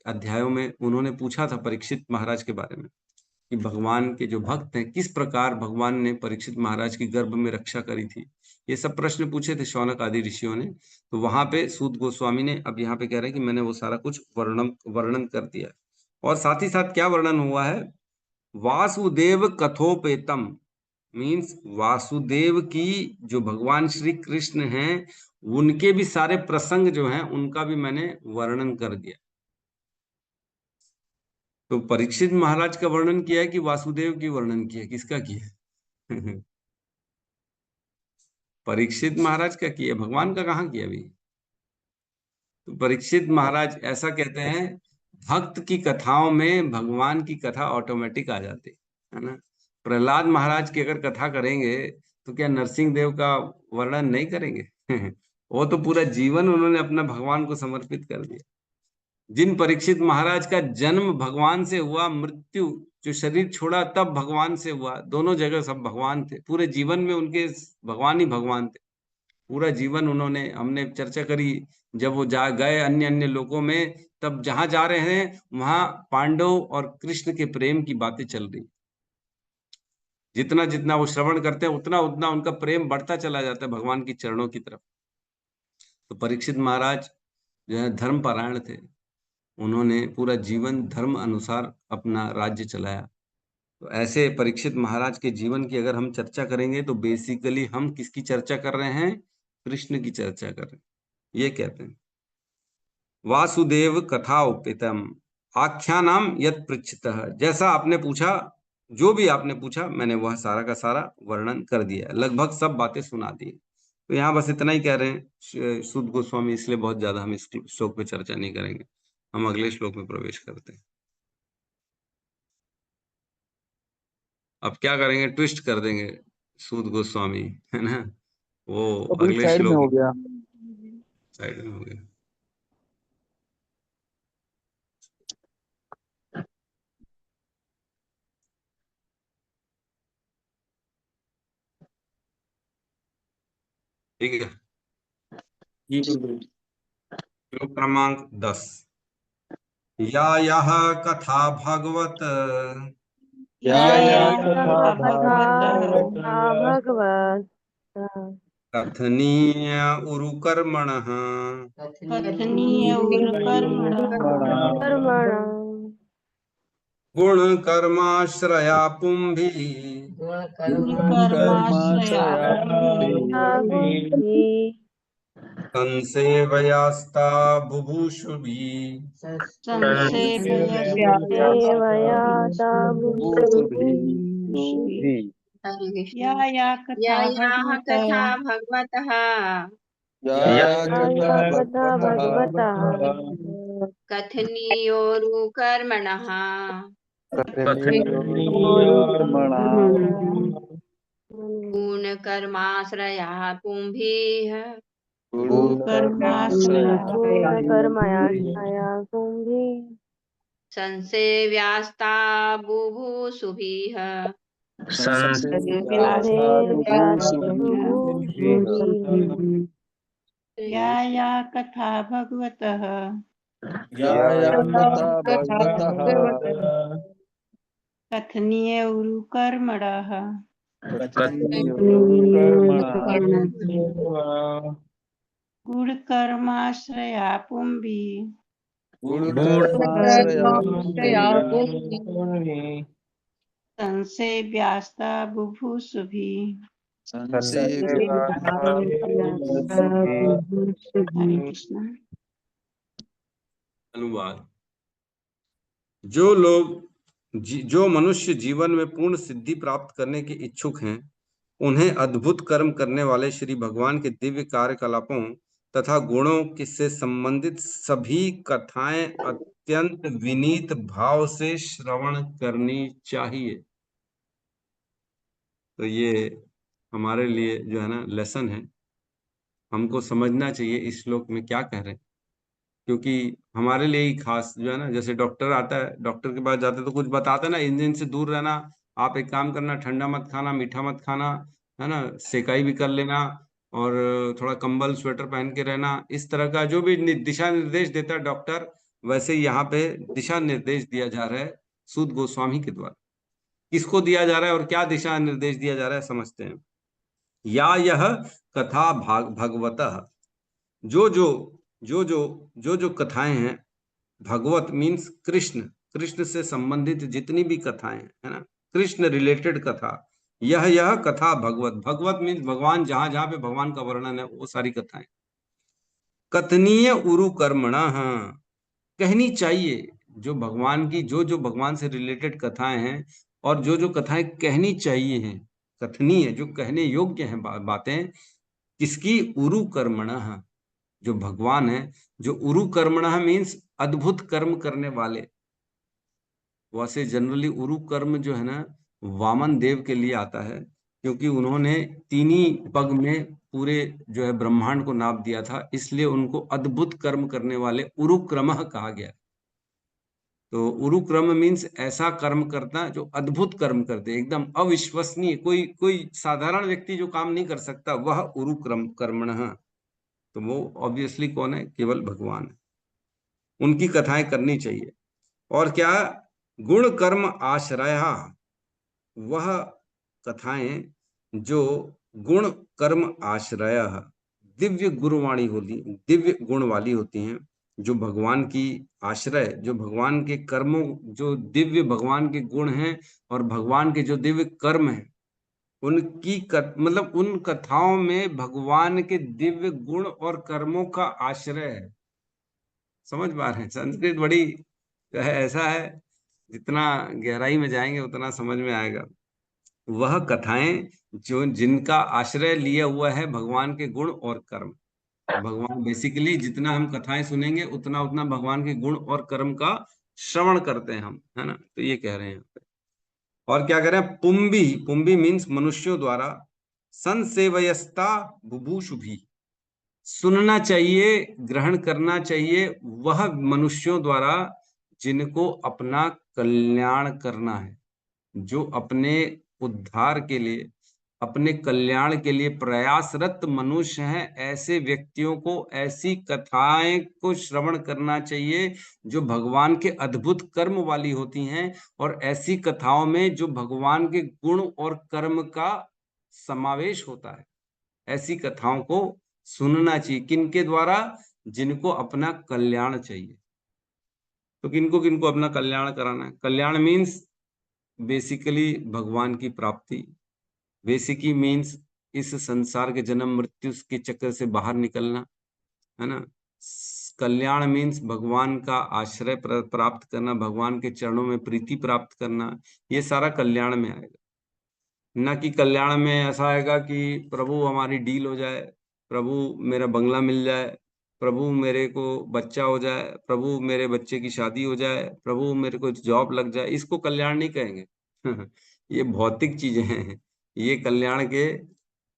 अध्यायों में उन्होंने पूछा था परीक्षित महाराज के बारे में कि भगवान के जो भक्त हैं किस प्रकार भगवान ने परीक्षित महाराज की गर्भ में रक्षा करी थी। ये सब प्रश्न पूछे थे शौनक आदि ऋषियों ने। तो वहां पे सूत गोस्वामी ने अब यहाँ पे कह रहे हैं कि मैंने वो सारा कुछ वर्णन कर दिया। और साथ ही साथ क्या वर्णन हुआ है? वासुदेव कथोपेतम मीन्स वासुदेव की जो भगवान श्री कृष्ण हैं उनके भी सारे प्रसंग जो हैं उनका भी मैंने वर्णन कर दिया। तो परीक्षित महाराज का वर्णन किया है कि वासुदेव की वर्णन किया? किसका किया? परीक्षित महाराज का किया, भगवान का कहाँ किया अभी? तो परीक्षित महाराज ऐसा कहते हैं, भक्त की कथाओं में भगवान की कथा ऑटोमेटिक आ जाती है ना। प्रहलाद महाराज की अगर कथा करेंगे तो क्या नरसिंह देव का वर्णन नहीं करेंगे? वो तो पूरा जीवन उन्होंने अपना भगवान को समर्पित कर दिया। जिन परीक्षित महाराज का जन्म भगवान से हुआ, मृत्यु जो शरीर छोड़ा तब भगवान से हुआ, दोनों जगह सब भगवान थे, पूरे जीवन में उनके भगवान ही भगवान थे। पूरा जीवन उन्होंने, हमने चर्चा करी जब वो जा गए अन्य अन्य लोकों में, तब जहां जा रहे हैं वहां पांडव और कृष्ण के प्रेम की बातें चल रही। जितना जितना वो श्रवण करते हैं उतना उतना उनका प्रेम बढ़ता चला जाता है भगवान की चरणों की तरफ। तो परीक्षित महाराज जो है धर्म परायण थे, उन्होंने पूरा जीवन धर्म अनुसार अपना राज्य चलाया। तो ऐसे परीक्षित महाराज के जीवन की अगर हम चर्चा करेंगे तो बेसिकली हम किसकी चर्चा कर रहे हैं? कृष्ण की चर्चा कर रहे हैं। ये कहते हैं वासुदेव कथा उपेतम आख्यानाम यत् पृच्छतः, जैसा आपने पूछा, जो भी आपने पूछा मैंने वह सारा का सारा वर्णन कर दिया, लगभग सब बातें सुना दी। तो यहाँ बस इतना ही कह रहे हैं सूत गोस्वामी, इसलिए बहुत ज्यादा हम इस श्लोक पे चर्चा नहीं करेंगे। हम अगले श्लोक में प्रवेश करते हैं। अब क्या करेंगे? ट्विस्ट कर देंगे सूत गोस्वामी, है ना। वो अगले साइड में हो श्लोक गया। साइड में हो गया। ठीक है, जी गुरु। श्लोक क्रमांक 10। या यह कथा भगवत या कथा भागवत भगवत कथनीय उरुकर्मणः कथनीय कर्मण गुण कर्माश्रया पुंभिः संसेवयास्ता बुभुषुभिः या कथा भगवतः कथा भगवतः कथनीयोरुकर्मणः गुणकर्माश्रया पुंभिः संसेव्यास्ता बुभुषुभिः या कथा भगवतः कथनीय उरुकर्मणः गुणकर्माश्रया पुंभिः संसेव्यास्ता बुभुषुभिः। हरे कृष्ण। अनुवाद। जो मनुष्य जीवन में पूर्ण सिद्धि प्राप्त करने के इच्छुक हैं, उन्हें अद्भुत कर्म करने वाले श्री भगवान के दिव्य कार्यकलापों तथा गुणों के से संबंधित सभी कथाएं अत्यंत विनीत भाव से श्रवण करनी चाहिए। तो ये हमारे लिए जो है ना लेसन है, हमको समझना चाहिए इस श्लोक में क्या कह रहे हैं, क्योंकि हमारे लिए ही खास जो है ना, जैसे डॉक्टर आता है, डॉक्टर के पास जाते हैं तो कुछ बताते हैं ना, इंजन से दूर रहना, आप एक काम करना, ठंडा मत खाना, मीठा मत खाना, है ना, सेकाई भी कर लेना, और थोड़ा कंबल स्वेटर पहन के रहना, इस तरह का जो भी दिशा निर्देश देता है डॉक्टर, वैसे ही यहाँ पे दिशा निर्देश दिया जा रहा है सूत गोस्वामी के द्वारा। किसको दिया जा रहा है और क्या दिशा निर्देश दिया जा रहा है, समझते हैं। या यह कथा भगवतः, जो जो जो कथाएं हैं, भगवत मीन्स कृष्ण, कृष्ण से संबंधित जितनी भी कथाएं हैं, है ना, कृष्ण रिलेटेड कथा, यह कथा भगवत, भगवत मीन्स भगवान, जहां जहां पे भगवान का वर्णन है वो सारी कथाएं। कथनीय उरु कर्मणा, कहनी चाहिए, जो भगवान की जो भगवान से रिलेटेड कथाएं हैं और जो कथाएं कहनी चाहिए हैं, कथनीय जो कहने योग्य हैं बातें, किसकी, उरु कर्मणः, जो भगवान है, जो उरु कर्मणः मीन्स अद्भुत कर्म करने वाले। वैसे जनरली उरु कर्म जो है ना वामन देव के लिए आता है, क्योंकि उन्होंने 3 ही पग में पूरे जो है ब्रह्मांड को नाप दिया था, इसलिए उनको अद्भुत कर्म करने वाले उरु क्रमः कहा गया। तो उरु क्रम मीन्स ऐसा कर्म करना जो अद्भुत कर्म करते, एकदम अविश्वसनीय, कोई साधारण व्यक्ति जो काम नहीं कर सकता, वह उरु कर्मणः। तो वो ऑब्वियसली कौन है, केवल भगवान है, उनकी कथाएं करनी चाहिए। और क्या, गुण कर्म आश्रय, वह कथाएं जो गुण कर्म आश्रय, दिव्य गुणवाणी होती, दिव्य गुण वाली होती हैं, जो भगवान की आश्रय, जो भगवान के कर्मों, जो दिव्य भगवान के गुण हैं और भगवान के जो दिव्य कर्म हैं, उनकी मतलब उन कथाओं में भगवान के दिव्य गुण और कर्मों का आश्रय है। समझ पा रहे हैं, संस्कृत बड़ी जो है ऐसा है, जितना गहराई में जाएंगे उतना समझ में आएगा। वह कथाएं जो जिनका आश्रय लिया हुआ है भगवान के गुण और कर्म, भगवान बेसिकली जितना हम कथाएं सुनेंगे उतना उतना भगवान के गुण और कर्म का श्रवण करते हैं हम, है ना। तो ये कह रहे हैं। और क्या करें, पुंबी, पुंबी मीन्स मनुष्यों द्वारा, संसेवयस्ता बुभुषुभि, सुनना चाहिए, ग्रहण करना चाहिए, वह मनुष्यों द्वारा जिनको अपना कल्याण करना है, जो अपने उद्धार के लिए, अपने कल्याण के लिए प्रयासरत मनुष्य हैं, ऐसे व्यक्तियों को ऐसी कथाएं को श्रवण करना चाहिए जो भगवान के अद्भुत कर्म वाली होती हैं, और ऐसी कथाओं में जो भगवान के गुण और कर्म का समावेश होता है, ऐसी कथाओं को सुनना चाहिए। किनके द्वारा, जिनको अपना कल्याण चाहिए। तो किनको किनको अपना कल्याण कराना है, कल्याण मीन्स बेसिकली भगवान की प्राप्ति, बेसिकी मीन्स इस संसार के जन्म मृत्यु के चक्र से बाहर निकलना, है ना। कल्याण मीन्स भगवान का आश्रय प्राप्त करना, भगवान के चरणों में प्रीति प्राप्त करना, ये सारा कल्याण में आएगा। ना कि कल्याण में ऐसा आएगा कि प्रभु हमारी डील हो जाए, प्रभु मेरा बंगला मिल जाए, प्रभु मेरे को बच्चा हो जाए, प्रभु मेरे बच्चे की शादी हो जाए, प्रभु मेरे को जॉब लग जाए, इसको कल्याण नहीं कहेंगे। ये भौतिक चीजें हैं, ये कल्याण के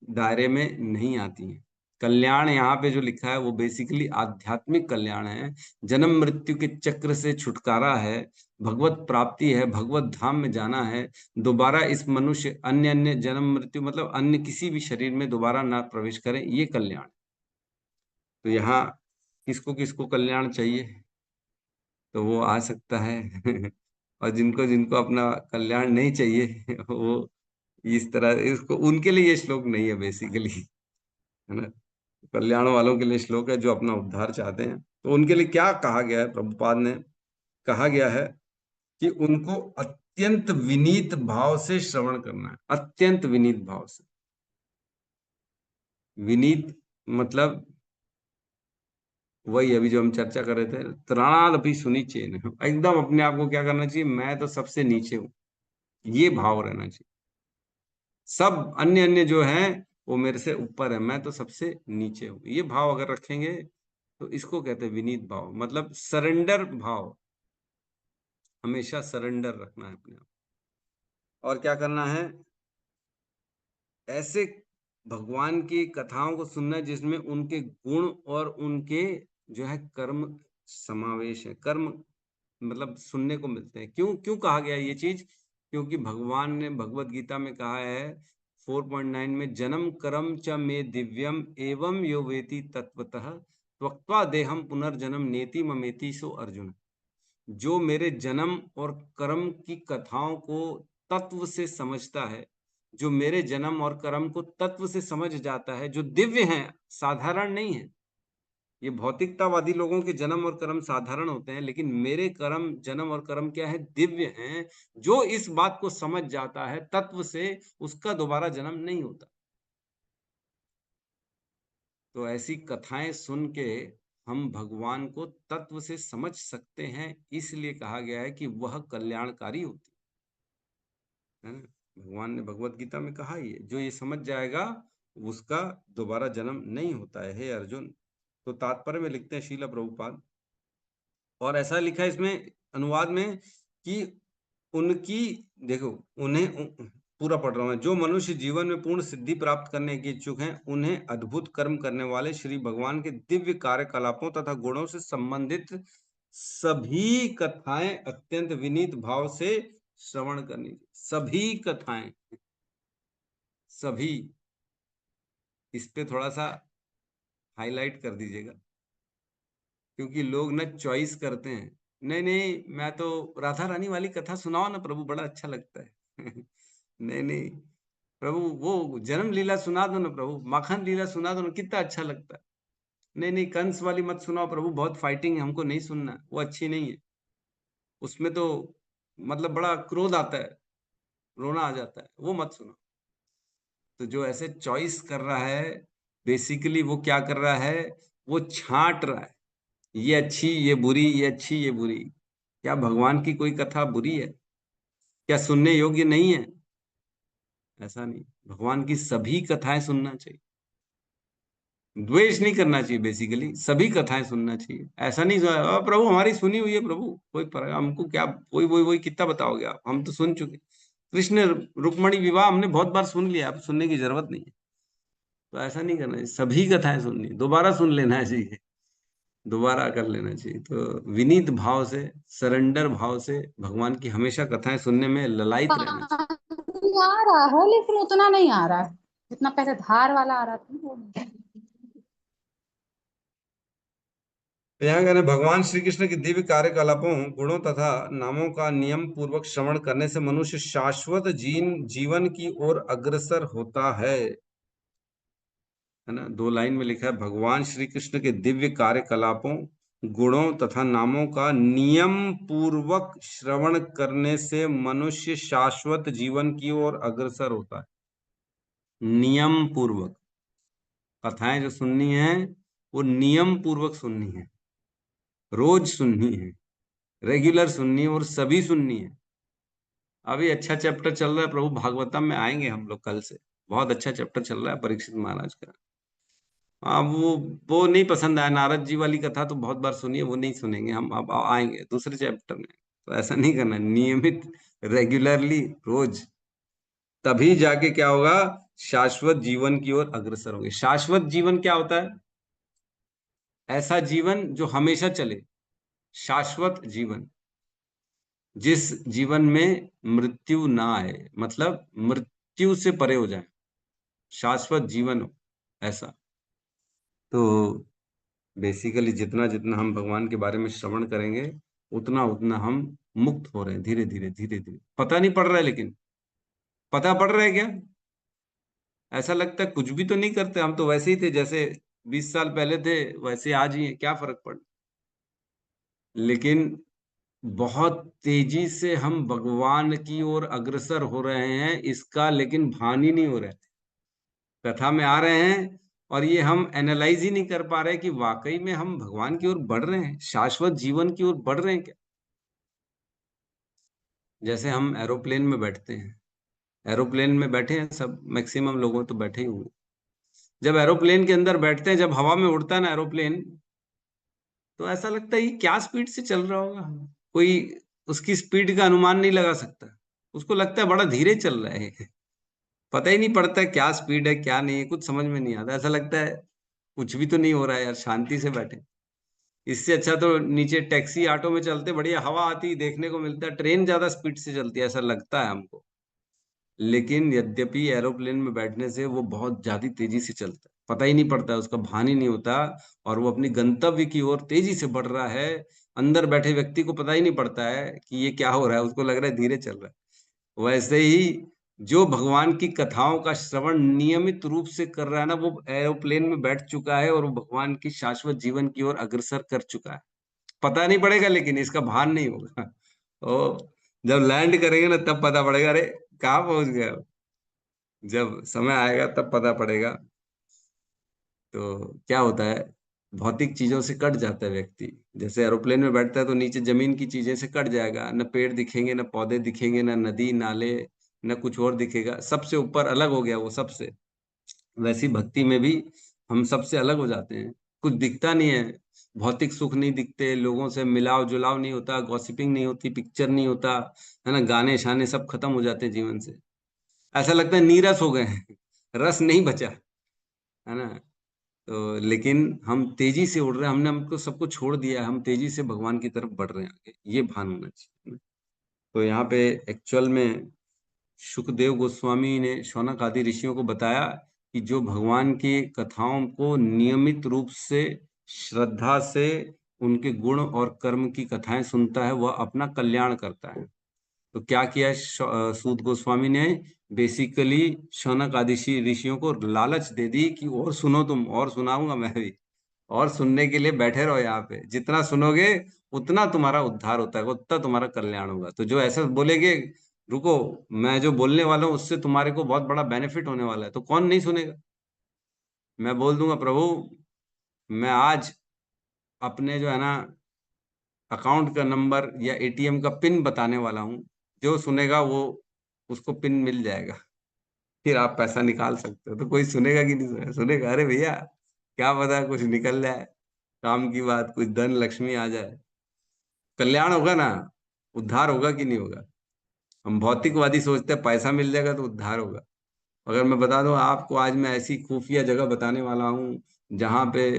दायरे में नहीं आती हैं। कल्याण यहाँ पे जो लिखा है वो बेसिकली आध्यात्मिक कल्याण है, जन्म मृत्यु के चक्र से छुटकारा है, भगवत प्राप्ति है, भगवत धाम में जाना है, दोबारा इस मनुष्य अन्य अन्य जन्म मृत्यु मतलब अन्य किसी भी शरीर में दोबारा ना प्रवेश करें, ये कल्याण। तो यहाँ किसको किसको कल्याण चाहिए, तो वो आ सकता है। और जिनको जिनको अपना कल्याण नहीं चाहिए वो इस तरह, इसको उनके लिए ये श्लोक नहीं है बेसिकली, है ना। कल्याण वालों के लिए श्लोक है जो अपना उद्धार चाहते हैं। तो उनके लिए क्या कहा गया है, प्रभुपाद ने कहा गया है कि उनको अत्यंत विनीत भाव से श्रवण करना है, अत्यंत विनीत भाव से। विनीत मतलब वही अभी जो हम चर्चा कर रहे थे, त्रणादपि सुनिचेन, एकदम अपने आप को क्या करना चाहिए, मैं तो सबसे नीचे हूँ, ये भाव रहना चाहिए। सब अन्य अन्य जो है वो मेरे से ऊपर है, मैं तो सबसे नीचे हूँ, ये भाव अगर रखेंगे तो इसको कहते हैं विनीत भाव, मतलब सरेंडर भाव। हमेशा सरेंडर रखना है अपने आप। और क्या करना है, ऐसे भगवान की कथाओं को सुनना है जिसमें उनके गुण और उनके जो है कर्म समावेश है। कर्म मतलब सुनने को मिलते हैं। क्यों क्यों कहा गया ये चीज? क्योंकि भगवान ने भगवत गीता में कहा है 4.9 में, जन्म कर्म च मे दिव्यम एवं यो वेति तत्वतः त्वक्त्वा देहम पुनर्जन्म नेति ममेति सो अर्जुन। जो मेरे जन्म और कर्म की कथाओं को तत्व से समझता है, जो मेरे जन्म और कर्म को तत्व से समझ जाता है, जो दिव्य है, साधारण नहीं है। ये भौतिकतावादी लोगों के जन्म और कर्म साधारण होते हैं, लेकिन मेरे कर्म, जन्म और कर्म क्या है, दिव्य हैं। जो इस बात को समझ जाता है तत्व से, उसका दोबारा जन्म नहीं होता। तो ऐसी कथाएं सुन के हम भगवान को तत्व से समझ सकते हैं, इसलिए कहा गया है कि वह कल्याणकारी होती है ना। भगवान ने भगवत गीता में कहा ही है, जो ये समझ जाएगा उसका दोबारा जन्म नहीं होता है, हे अर्जुन। तो तात्पर्य में लिखते हैं श्रील प्रभुपाद, और ऐसा लिखा है इसमें अनुवाद में कि उनकी, देखो उन्हें पूरा पढ़ रहा हूं, जो मनुष्य जीवन में पूर्ण सिद्धि प्राप्त करने के इच्छुक हैं, उन्हें अद्भुत कर्म करने वाले श्री भगवान के दिव्य कार्यकलापों तथा गुणों से संबंधित सभी कथाएं अत्यंत विनीत भाव से श्रवण करनी चाहिए। सभी कथाएं, सभी, इस पे थोड़ा सा हाईलाइट कर दीजिएगा, क्योंकि लोग ना चॉइस करते हैं, नहीं नहीं मैं तो राधा रानी वाली कथा सुनाओ ना प्रभु, बड़ा अच्छा लगता है नहीं नहीं प्रभु, वो जन्म लीला सुना दो ना प्रभु, माखन लीला सुना दो ना, कितना अच्छा लगता है। नहीं नहीं कंस वाली मत सुनाओ प्रभु, बहुत फाइटिंग है, हमको नहीं सुनना, वो अच्छी नहीं है, उसमें तो मतलब बड़ा क्रोध आता है, रोना आ जाता है, वो मत सुनो। तो जो ऐसे चॉइस कर रहा है, बेसिकली वो क्या कर रहा है, वो छांट रहा है, ये अच्छी ये बुरी, ये अच्छी ये बुरी। क्या भगवान की कोई कथा बुरी है? क्या सुनने योग्य नहीं है? ऐसा नहीं, भगवान की सभी कथाएं सुनना चाहिए, द्वेष नहीं करना चाहिए, बेसिकली सभी कथाएं सुनना चाहिए। ऐसा नहीं प्रभु हमारी सुनी हुई है प्रभु, कोई हमको क्या, वही वही वही कितना बताओगे आप, हम तो सुन चुके। कृष्ण रुक्मणी विवाह हमने बहुत बार सुन लिया, अब सुनने की जरूरत नहीं है। तो ऐसा नहीं करना चाहिए, सभी कथाएं सुननी, दोबारा सुन लेना चाहिए, दोबारा कर लेना चाहिए। तो विनीत भाव से, सरेंडर भाव से भगवान की हमेशा कथाएं सुनने में ललायत रहना चाहिए। पानी आ रहा है लेकिन उतना नहीं आ रहा है जितना पहले धार वाला आ रहा था वो नहीं। तो यहाँ कहने भगवान श्री कृष्ण के दिव्य कार्यकलापों, गुणों तथा नामों का नियम पूर्वक श्रवण करने से मनुष्य शाश्वत जीवन की ओर अग्रसर होता है ना। 2 लाइन में लिखा है, भगवान श्री कृष्ण के दिव्य कार्यकलापों, गुणों तथा नामों का नियम पूर्वक श्रवण करने से मनुष्य शाश्वत जीवन की ओर अग्रसर होता है। नियम पूर्वक कथाएं जो सुननी है, वो नियम पूर्वक सुननी है, रोज सुननी है, रेगुलर सुननी है, और सभी सुननी है। अभी अच्छा चैप्टर चल रहा है प्रभु भागवतम में, आएंगे हम लोग कल से, बहुत अच्छा चैप्टर चल रहा है परीक्षित महाराज का। हाँ वो नहीं पसंद आया, नारद जी वाली कथा तो बहुत बार सुनिए, वो नहीं सुनेंगे हम, अब आएंगे दूसरे चैप्टर में। तो ऐसा नहीं करना, नियमित रेगुलरली रोज, तभी जाके क्या होगा, शाश्वत जीवन की ओर अग्रसर होंगे। शाश्वत जीवन क्या होता है? ऐसा जीवन जो हमेशा चले, शाश्वत जीवन, जिस जीवन में मृत्यु ना आए, मतलब मृत्यु से परे हो जाए, शाश्वत जीवन हो ऐसा। तो बेसिकली जितना जितना हम भगवान के बारे में श्रवण करेंगे, उतना उतना हम मुक्त हो रहे हैं, धीरे धीरे धीरे धीरे। पता नहीं पड़ रहा है, लेकिन पता पड़ रहा है क्या? ऐसा लगता है कुछ भी तो नहीं करते, हम तो वैसे ही थे जैसे 20 साल पहले थे, वैसे आज ही है, क्या फर्क पड़। लेकिन बहुत तेजी से हम भगवान की ओर अग्रसर हो रहे हैं, इसका लेकिन भान ही नहीं हो रहा है। कथा में आ रहे हैं और ये हम एनालाइज ही नहीं कर पा रहे कि वाकई में हम भगवान की ओर बढ़ रहे हैं, शाश्वत जीवन की ओर बढ़ रहे हैं क्या। जैसे हम एरोप्लेन में बैठते हैं, एरोप्लेन में बैठे हैं सब, मैक्सिमम लोगों तो बैठे ही होंगे। जब एरोप्लेन के अंदर बैठते हैं, जब हवा में उड़ता है ना एरोप्लेन, तो ऐसा लगता है कि क्या स्पीड से चल रहा होगा, कोई उसकी स्पीड का अनुमान नहीं लगा सकता। उसको लगता है बड़ा धीरे चल रहा है, पता ही नहीं पड़ता है क्या स्पीड है क्या नहीं है, कुछ समझ में नहीं आता। ऐसा लगता है कुछ भी तो नहीं हो रहा है यार, शांति से बैठे। इससे अच्छा तो नीचे टैक्सी ऑटो में चलते, बढ़िया हवा आती देखने को मिलता है। ट्रेन ज्यादा स्पीड से चलती है ऐसा लगता है हमको, लेकिन यद्यपि एरोप्लेन में बैठने से वो बहुत ज्यादा तेजी से चलता है, पता ही नहीं पड़ता, उसका भान ही नहीं होता, और वो अपनी गंतव्य की ओर तेजी से बढ़ रहा है। अंदर बैठे व्यक्ति को पता ही नहीं पड़ता है कि ये क्या हो रहा है, उसको लग रहा है धीरे चल रहा है। वैसे ही जो भगवान की कथाओं का श्रवण नियमित रूप से कर रहा है ना, वो एरोप्लेन में बैठ चुका है और वो भगवान की शाश्वत जीवन की ओर अग्रसर कर चुका है। पता नहीं पड़ेगा, लेकिन इसका भान नहीं होगा। ओ, जब लैंड करेंगे ना तब पता पड़ेगा, अरे कहाँ पहुंच गया। जब समय आएगा तब पता पड़ेगा। तो क्या होता है, भौतिक चीजों से कट जाता है व्यक्ति। जैसे एरोप्लेन में बैठता है तो नीचे जमीन की चीजें से कट जाएगा, न पेड़ दिखेंगे, न पौधे दिखेंगे, न नदी नाले, न कुछ और दिखेगा, सबसे ऊपर अलग हो गया वो सबसे। वैसी भक्ति में भी हम सबसे अलग हो जाते हैं, कुछ दिखता नहीं है, भौतिक सुख नहीं दिखते, लोगों से मिलाव जुलाव नहीं होता, गॉसिपिंग नहीं होती, पिक्चर नहीं होता है ना, गाने शाने सब खत्म हो जाते हैं जीवन से। ऐसा लगता है नीरस हो गए हैं, रस नहीं बचा है ना। तो लेकिन हम तेजी से उड़ रहे हैं, हमने हमको सबको छोड़ दिया है, हम तेजी से भगवान की तरफ बढ़ रहे हैं आगे, ये भान होना चाहिए। तो यहाँ पे एक्चुअल में सुखदेव गोस्वामी ने शौनक आदि ऋषियों को बताया कि जो भगवान की कथाओं को नियमित रूप से श्रद्धा से उनके गुण और कर्म की कथाएं सुनता है, वह अपना कल्याण करता है। तो क्या किया सूत गोस्वामी ने, बेसिकली शौनक आदि ऋषियों को लालच दे दी कि और सुनो, तुम और सुनाऊंगा मैं भी, और सुनने के लिए बैठे रहो यहाँ पे, जितना सुनोगे उतना तुम्हारा उद्धार होता है, उतना तुम्हारा कल्याण होगा। तो जो ऐसा बोलेगे रुको, मैं जो बोलने वाला हूँ उससे तुम्हारे को बहुत बड़ा बेनिफिट होने वाला है, तो कौन नहीं सुनेगा। मैं बोल दूंगा प्रभु मैं आज अपने जो है ना अकाउंट का नंबर या एटीएम का पिन बताने वाला हूँ, जो सुनेगा वो उसको पिन मिल जाएगा, फिर आप पैसा निकाल सकते हो। तो कोई सुनेगा कि नहीं सुनेगा, सुनेगा, अरे भैया क्या पता कुछ निकल जाए, काम की बात, कुछ धन लक्ष्मी आ जाए, कल्याण होगा ना, उद्धार होगा कि नहीं होगा। हम भौतिकवादी सोचते हैं पैसा मिल जाएगा तो उद्धार होगा। अगर मैं बता दूं आपको, आज मैं ऐसी खुफिया जगह बताने वाला हूँ जहां पे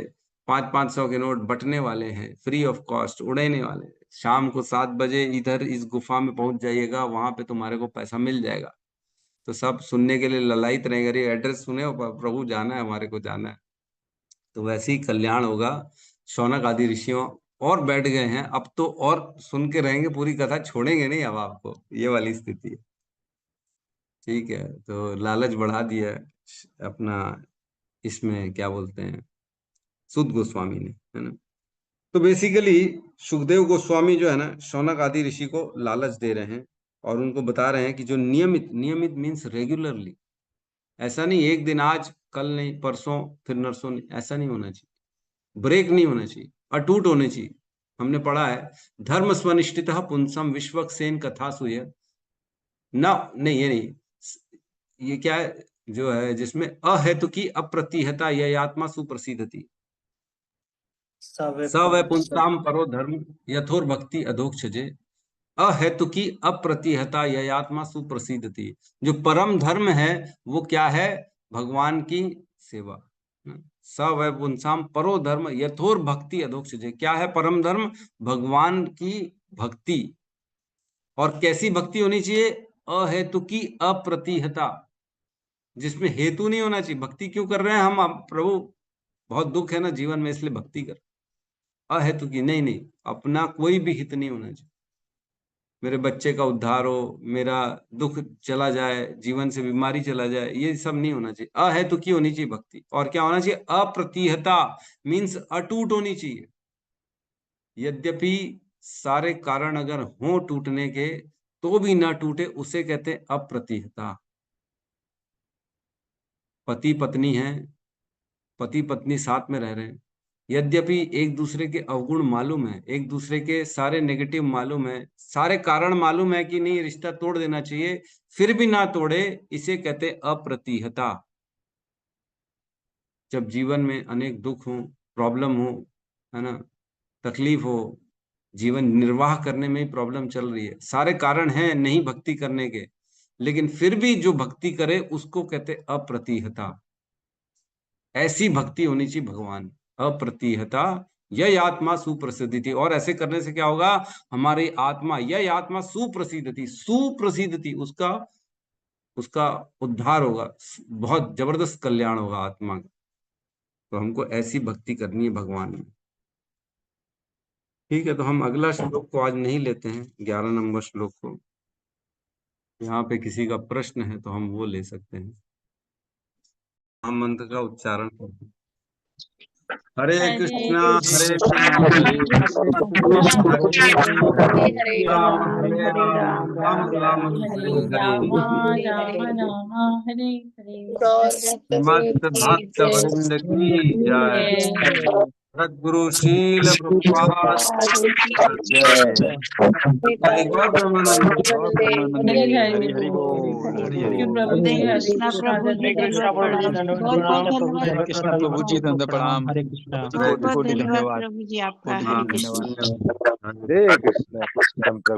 500-500 के नोट बटने वाले हैं, फ्री ऑफ कॉस्ट उड़ने वाले हैं। शाम को 7 बजे इधर इस गुफा में पहुंच जाइएगा, वहां पे तुम्हारे को पैसा मिल जाएगा। तो सब सुनने के लिए ललायत रहेंगे, अरे एड्रेस सुने हो प्रभु, जाना है हमारे को, जाना है। तो वैसे ही कल्याण होगा। शौनक आदि ऋषियों और बैठ गए हैं अब तो, और सुन के रहेंगे, पूरी कथा छोड़ेंगे नहीं अब आपको, ये वाली स्थिति है। ठीक है, तो लालच बढ़ा दिया अपना, इसमें क्या बोलते हैं, सुद गोस्वामी ने, है ना। तो बेसिकली सुखदेव गोस्वामी जो है ना शौनक आदि ऋषि को लालच दे रहे हैं और उनको बता रहे हैं कि जो नियमित, नियमित मीन्स रेगुलरली, ऐसा नहीं एक दिन आज कल नहीं परसों फिर नरसों नहीं, ऐसा नहीं होना चाहिए, ब्रेक नहीं होना चाहिए, अटूट होने चाहिए। हमने पढ़ा है धर्म स्वनिष्ठित पुंसम विश्वक्सेन कथा सुय, ना नहीं ये नहीं, ये क्या है जो है जिसमें अहेतु की अप्रतिहता यह आत्मा सुप्रसिद्ध थी, स वै पुंसाम परो धर्म यथोर भक्ति अधोक्षजे, अहेतु की अप्रतिहता यह आत्मा सुप्रसिद्ध थी। जो परम धर्म है वो क्या है, भगवान की सेवा। स वै पुंसाम परो धर्म यथोर भक्ति अधोक्षजे, क्या है परम धर्म, भगवान की भक्ति। और कैसी भक्ति होनी चाहिए, अहेतु की अप्रतिहता, जिसमें हेतु नहीं होना चाहिए। भक्ति क्यों कर रहे हैं हम, प्रभु बहुत दुख है ना जीवन में इसलिए भक्ति कर, अहेतु की नहीं, नहीं अपना कोई भी हित नहीं होना चाहिए, मेरे बच्चे का उद्धार हो, मेरा दुख चला जाए, जीवन से बीमारी चला जाए, ये सब नहीं होना चाहिए। अहेतु की होनी चाहिए भक्ति। और क्या होना चाहिए, अप्रतिहता मीन्स अटूट होनी चाहिए। यद्यपि सारे कारण अगर हों टूटने के तो भी ना टूटे, उसे कहते हैं अप्रतिहता। पति पत्नी है, पति पत्नी साथ में रह रहे हैं, यद्यपि एक दूसरे के अवगुण मालूम है, एक दूसरे के सारे नेगेटिव मालूम है, सारे कारण मालूम है कि नहीं रिश्ता तोड़ देना चाहिए, फिर भी ना तोड़े, इसे कहते अप्रतिहता। जब जीवन में अनेक दुख हो, प्रॉब्लम हो, है ना, तकलीफ हो, जीवन निर्वाह करने में ही प्रॉब्लम चल रही है, सारे कारण हैं नहीं भक्ति करने के, लेकिन फिर भी जो भक्ति करे उसको कहते अप्रतिहता। ऐसी भक्ति होनी चाहिए भगवान, अप्रतिहता यह आत्मा सुप्रसिद्धि थी। और ऐसे करने से क्या होगा, हमारी आत्मा, यह आत्मा सुप्रसिद्ध थी, सुप्रसिद्ध थी, उसका उद्धार होगा, बहुत जबरदस्त कल्याण होगा आत्मा का। तो हमको ऐसी भक्ति करनी है भगवान में। ठीक है, तो हम अगला श्लोक को आज नहीं लेते हैं, 11 नंबर श्लोक को। यहाँ पे किसी का प्रश्न है तो हम वो ले सकते हैं। हम मंत्र का उच्चारण करते हैं। हरे कृष्णा हरे कृष्णा हरे राम हरे राम राम राम हरे हरे। समस्त भक्त वृंद की जय। सद्गुरु शील प्रभुपाद जय। हरि हरि बोल। कृष्णा प्रभु जी दंडवत प्रणाम। बहुत कृष्ण प्रभु जी धन्यवाद प्रणाम। हरे कृष्णा। बहुत धन्यवाद प्रभु जी आपका। हरे कृष्ण। हरे कृष्ण कृष्ण प्रभु।